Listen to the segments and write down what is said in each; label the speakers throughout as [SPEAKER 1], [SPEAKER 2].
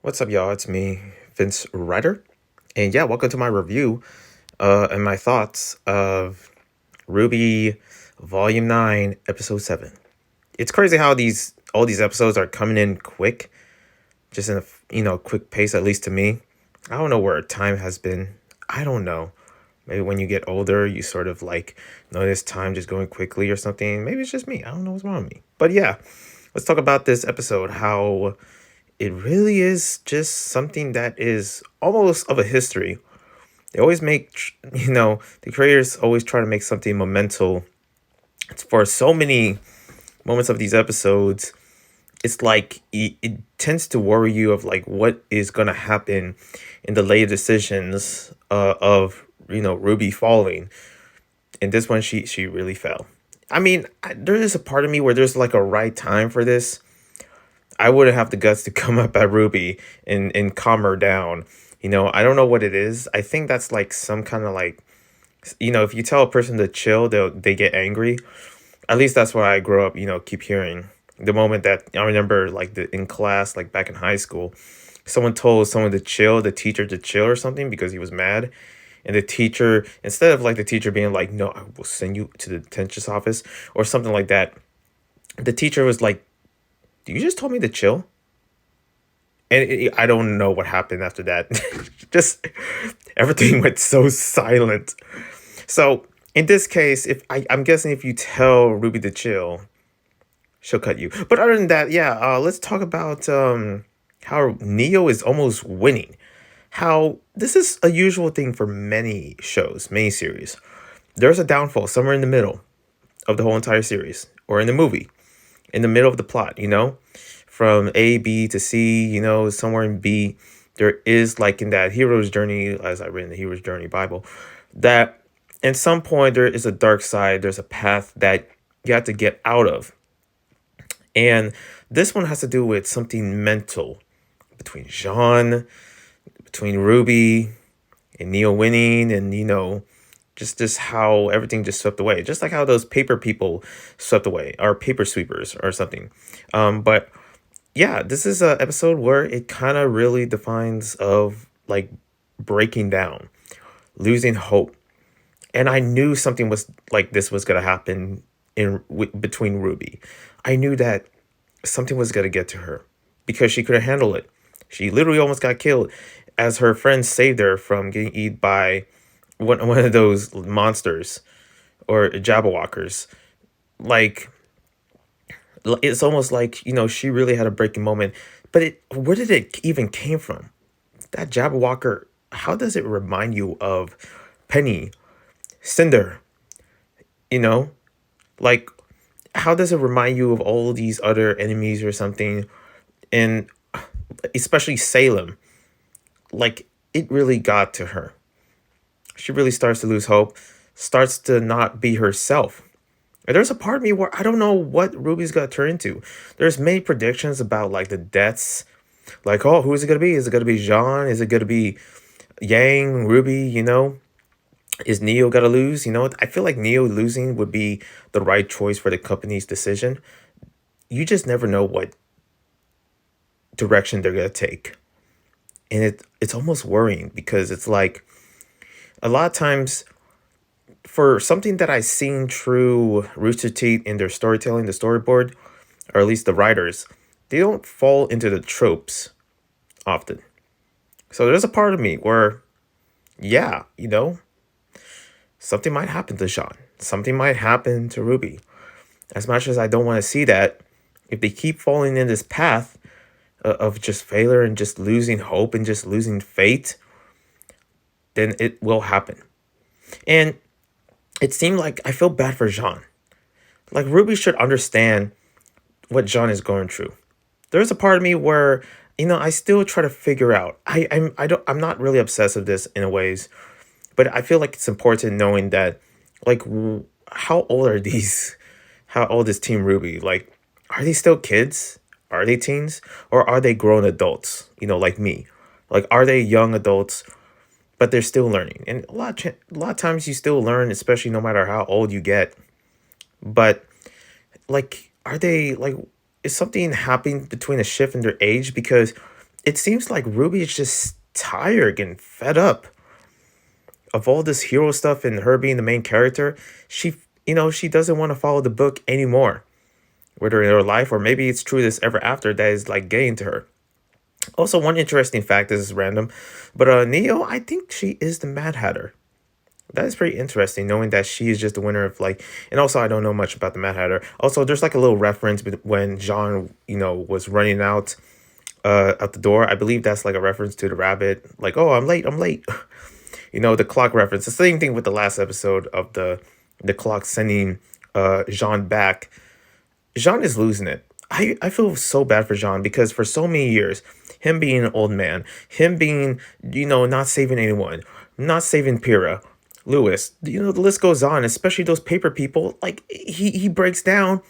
[SPEAKER 1] What's up, y'all? It's me, Vince Ryder. And yeah, welcome to my review and my thoughts of Ruby Volume 9, Episode 7. It's crazy how all these episodes are coming in quick, just in a quick pace, at least to me. I don't know where time has been. I don't know. Maybe when you get older, you sort of like notice time just going quickly or something. Maybe it's just me. I don't know what's wrong with me. But yeah, let's talk about this episode, how it really is just something that is almost of a history. They always make, the creators always try to make something monumental. It's for so many moments of these episodes. It's like it tends to worry you of like what is going to happen in the later decisions of Ruby falling. And this one, she really fell. I mean, there is a part of me where there's like a right time for this. I wouldn't have the guts to come up at Ruby and calm her down. I don't know what it is. I think that's like some kind of like, if you tell a person to chill, they get angry. At least that's what I grew up, keep hearing. The moment that I remember, like in class, like back in high school, someone told someone to chill, the teacher to chill or something because he was mad. And the teacher, instead of like the teacher being like, no, I will send you to the detention office or something like that, the teacher was like, you just told me to chill? And I don't know what happened after that. Just everything went so silent. So in this case, if I'm guessing if you tell Ruby to chill, she'll cut you. But other than that, yeah, let's talk about how Neo is almost winning. How this is a usual thing for many shows, many series. There's a downfall somewhere in the middle of the whole entire series, or in the movie, in the middle of the plot, from A, B to C, somewhere in B, there is like in that hero's journey, as I read in the hero's journey Bible, that at some point there is a dark side, there's a path that you have to get out of. And this one has to do with something mental between Jean, between Ruby and Neo winning, and just how everything just swept away, just like how those paper people swept away, or paper sweepers or something. But yeah, this is a episode where it kind of really defines of like breaking down, losing hope. And I knew something was like this was gonna happen between Ruby. I knew that something was gonna get to her because she couldn't handle it. She literally almost got killed as her friends saved her from getting eaten by one of those monsters or Jabberwockers. Like, it's almost like she really had a breaking moment. But where did it even came from? That Jabberwocker, how does it remind you of Penny, Cinder? you know like, how does it remind you of all these other enemies or something? And especially Salem, like, it really got to her. She really starts to lose hope, starts to not be herself. And there's a part of me where I don't know what Ruby's gonna turn into. There's many predictions about like the deaths. Like, oh, who is it gonna be? Is it gonna be Jean? Is it gonna be Yang, Ruby? Is Neo gonna lose? I feel like Neo losing would be the right choice for the company's decision. You just never know what direction they're gonna take. And it's almost worrying because it's like a lot of times for something that I've seen through Rooster Teeth in their storytelling, the storyboard, or at least the writers, they don't fall into the tropes often. So there's a part of me where, yeah, something might happen to Sean. Something might happen to Ruby. As much as I don't want to see that, if they keep falling in this path of just failure and just losing hope and just losing faith, then it will happen. And it seemed like I feel bad for Jean. Like, Ruby should understand what Jean is going through. There's a part of me where, I still try to figure out. I'm not really obsessed with this in a ways, but I feel like it's important knowing that, like, how old are these? How old is Team Ruby? Like, are they still kids? Are they teens? Or are they grown adults? Like me. Like, are they young adults, but they're still learning? And a lot of times you still learn, especially no matter how old you get. But, like, are they, like, is something happening between a shift in their age? Because it seems like Ruby is just tired and fed up of all this hero stuff and her being the main character. She doesn't want to follow the book anymore, whether in her life or maybe it's true this ever after that is like getting to her. Also, one interesting fact, this is random, but Neo, I think she is the Mad Hatter. That is pretty interesting, knowing that she is just the winner of like, and also I don't know much about the Mad Hatter. Also, there's like a little reference when Jean, was running out the door. I believe that's like a reference to the rabbit, like, oh, I'm late. The clock reference. The same thing with the last episode of the clock sending Jean back. Jean is losing it. I feel so bad for Jean because for so many years, him being an old man, him being, not saving anyone, not saving Pyrrha, Lewis, the list goes on, especially those paper people. Like, he breaks down.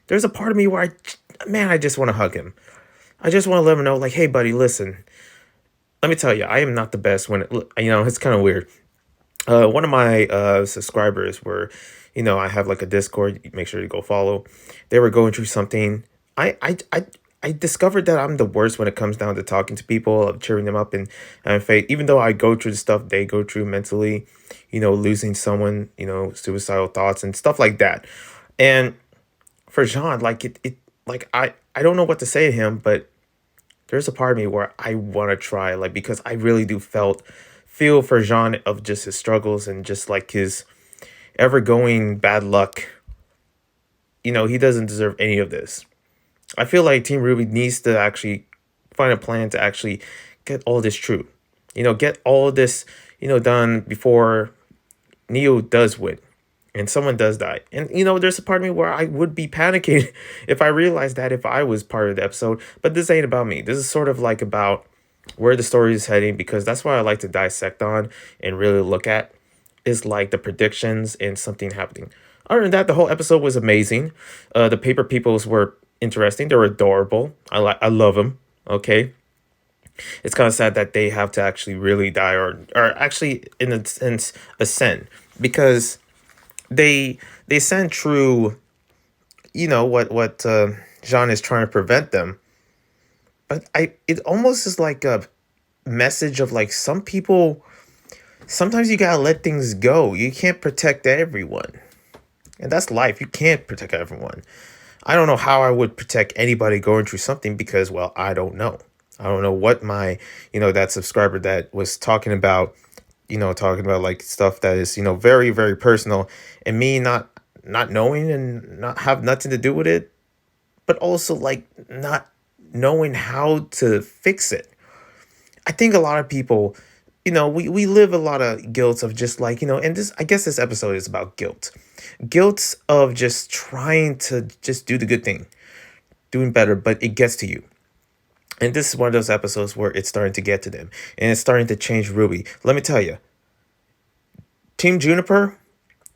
[SPEAKER 1] There's a part of me where I just want to hug him. I just want to let him know, like, hey, buddy, listen, let me tell you, I am not the best when it's kind of weird. One of my subscribers were, I have like a Discord. Make sure you go follow. They were going through something. I discovered that I'm the worst when it comes down to talking to people, of cheering them up and faith. Even though I go through the stuff they go through mentally, losing someone, suicidal thoughts and stuff like that. And for Jean, like like I don't know what to say to him, but there's a part of me where I want to try, like, because I really do feel for Jean of just his struggles and just like his ever going bad luck. He doesn't deserve any of this. I feel like Team Ruby needs to actually find a plan to actually get all this true. Get all this, done before Neo does win and someone does die. And there's a part of me where I would be panicking if I realized that if I was part of the episode. But this ain't about me. This is sort of like about where the story is heading, because that's what I like to dissect on and really look at, is like the predictions and something happening. Other than that, the whole episode was amazing. The paper peoples were interesting. They were adorable. I love them. Okay. It's kind of sad that they have to actually really die or actually in a sense ascend, because they send true, what Jean is trying to prevent them. But it almost is like a message of like, some people, sometimes you gotta let things go. You can't protect everyone, and that's life. You can't protect everyone. I don't know how I would protect anybody going through something, because, well, I don't know. I don't know what my, that subscriber that was talking about like stuff that is, very, very personal, and me not knowing and not have nothing to do with it, but also like not knowing how to fix it. I think a lot of people, we live a lot of guilt of just like, and I guess this episode is about guilt. Guilt of just trying to just do the good thing, doing better, but it gets to you. And this is one of those episodes where it's starting to get to them. And it's starting to change Ruby. Let me tell you, Team Juniper,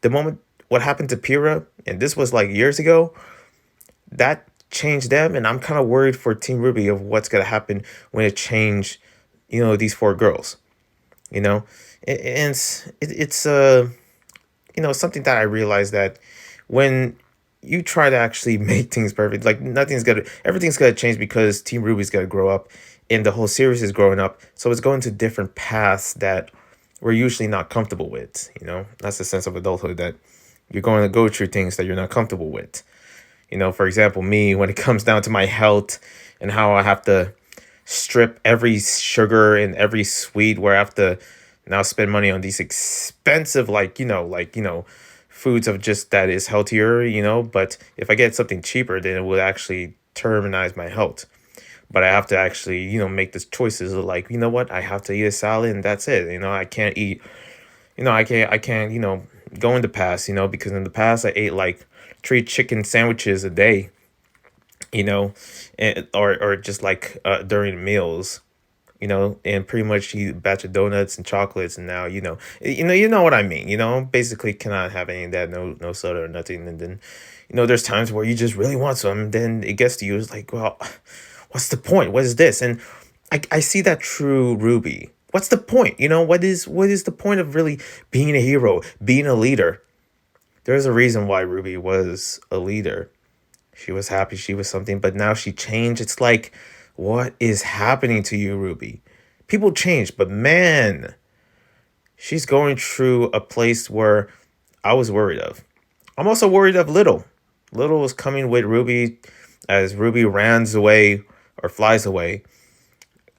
[SPEAKER 1] the moment what happened to Pyrrha, and this was like years ago, that changed them. And I'm kind of worried for Team Ruby of what's going to happen when it changed, these four girls. And it's something that I realized that when you try to actually make things perfect, like everything's gonna change, because Team Ruby's gotta grow up and the whole series is growing up. So it's going to different paths that we're usually not comfortable with. That's the sense of adulthood, that you're going to go through things that you're not comfortable with. For example, me, when it comes down to my health and how I have to strip every sugar and every sweet, where I have to now spend money on these expensive, foods of just that is healthier, but if I get something cheaper, then it would actually terminize my health. But I have to actually, make the choices of like, what, I have to eat a salad and that's it. I can't eat, I can't, go in the past, because in the past I ate like 3 chicken sandwiches a day, or just like during meals, and pretty much eat a batch of donuts and chocolates. And now, you know what I mean, basically cannot have any of that, no soda or nothing. And then, there's times where you just really want some, and then it gets to you. It's like, well, what's the point? What is this? And I see that through Ruby. What's the point? What is the point of really being a hero, being a leader? There's a reason why Ruby was a leader. She was happy, she was something, but now she changed. It's like, What is happening to you, Rwby? People change, but man, she's going through a place where I was worried of. I'm also worried of Little. Little is coming with Rwby as Rwby runs away or flies away.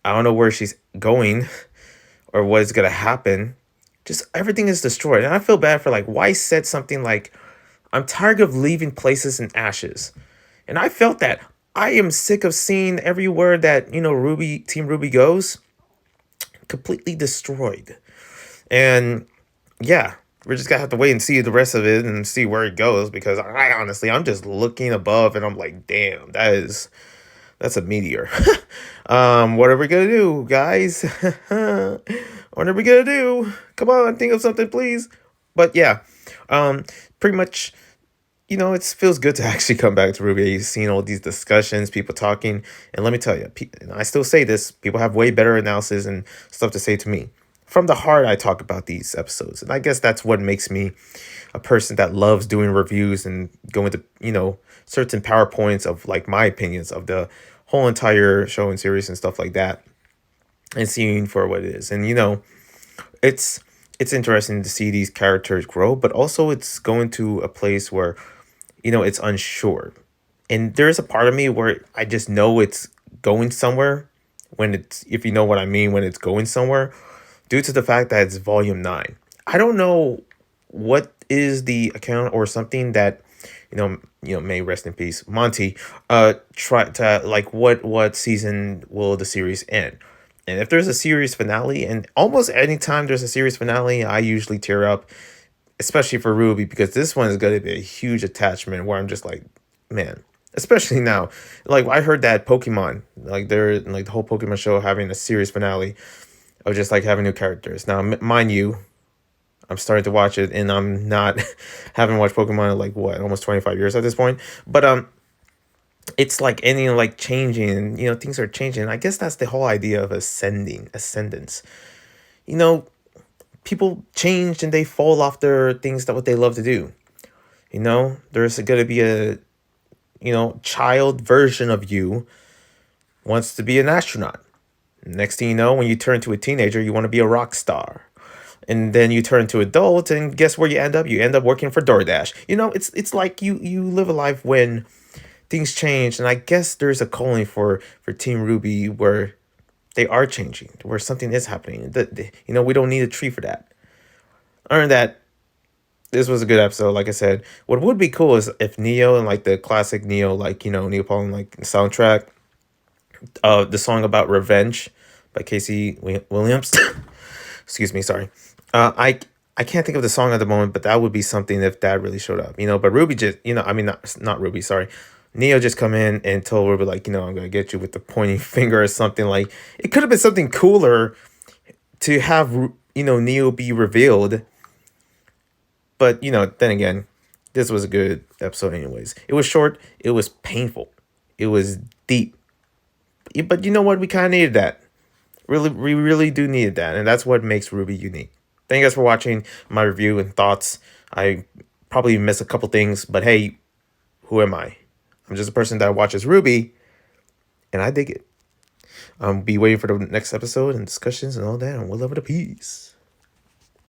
[SPEAKER 1] I don't know where she's going or what is going to happen. Just everything is destroyed. And I feel bad for like why said something like, I'm tired of leaving places in ashes. And I felt that. I am sick of seeing everywhere that, Team Rwby goes completely destroyed. And yeah, we're just gonna have to wait and see the rest of it and see where it goes because I'm just looking above and I'm like, damn, that's a meteor. What are we gonna do, guys? What are we gonna do? Come on, think of something, please. But yeah, pretty much, it feels good to actually come back to Rwby. Seeing all these discussions, people talking, and let me tell you, and I still say this: people have way better analysis and stuff to say to me. From the heart, I talk about these episodes, and I guess that's what makes me a person that loves doing reviews and going to certain PowerPoints of like my opinions of the whole entire show and series and stuff like that, and seeing for what it is. And it's it's interesting to see these characters grow, but also it's going to a place where it's unsure. And there's a part of me where I just know it's going somewhere if you know what I mean, when it's going somewhere, due to the fact that it's volume 9. I don't know what is the account or something that, may rest in peace, Monty, try to like what season will the series end? And if there's a series finale, and almost any time there's a series finale, I usually tear up, especially for Rwby, because this one is going to be a huge attachment where I'm just like, man, especially now. Like, I heard that Pokemon, like, they're like the whole Pokemon show having a series finale of just like having new characters. Now, mind you, I'm starting to watch it and I'm not, haven't watched Pokemon in like what, almost 25 years at this point. But, it's like ending, like changing, things are changing. I guess that's the whole idea of ascendance. You know, people change and they fall off their things that what they love to do. There's going to be a child version of you wants to be an astronaut. Next thing you know, when you turn to a teenager, you want to be a rock star. And then you turn to adult, and guess where you end up? You end up working for DoorDash. It's like you live a life when things change, and I guess there's a calling for Team Rwby where they are changing, where something is happening. We don't need a tree for that. Other than that, this was a good episode. Like I said, what would be cool is if Neo and like the classic Neo, like Neapolitan like soundtrack, the song about revenge by Casey Williams. Excuse me, sorry. I can't think of the song at the moment, but that would be something if that really showed up. But Rwby just, I mean, not Rwby, sorry. Neo just come in and told Rwby like, I'm gonna get you with the pointing finger or something. Like, it could have been something cooler to have Neo be revealed. But then again, this was a good episode anyways. It was short, it was painful, it was deep. But you know what? We kind of needed that. Really, we really do need that, and that's what makes Rwby unique. Thank you guys for watching my review and thoughts. I probably missed a couple things, but hey, who am I? I'm just a person that watches Rwby, and I dig it. Be waiting for the next episode and discussions and all that, and we'll love it a peace.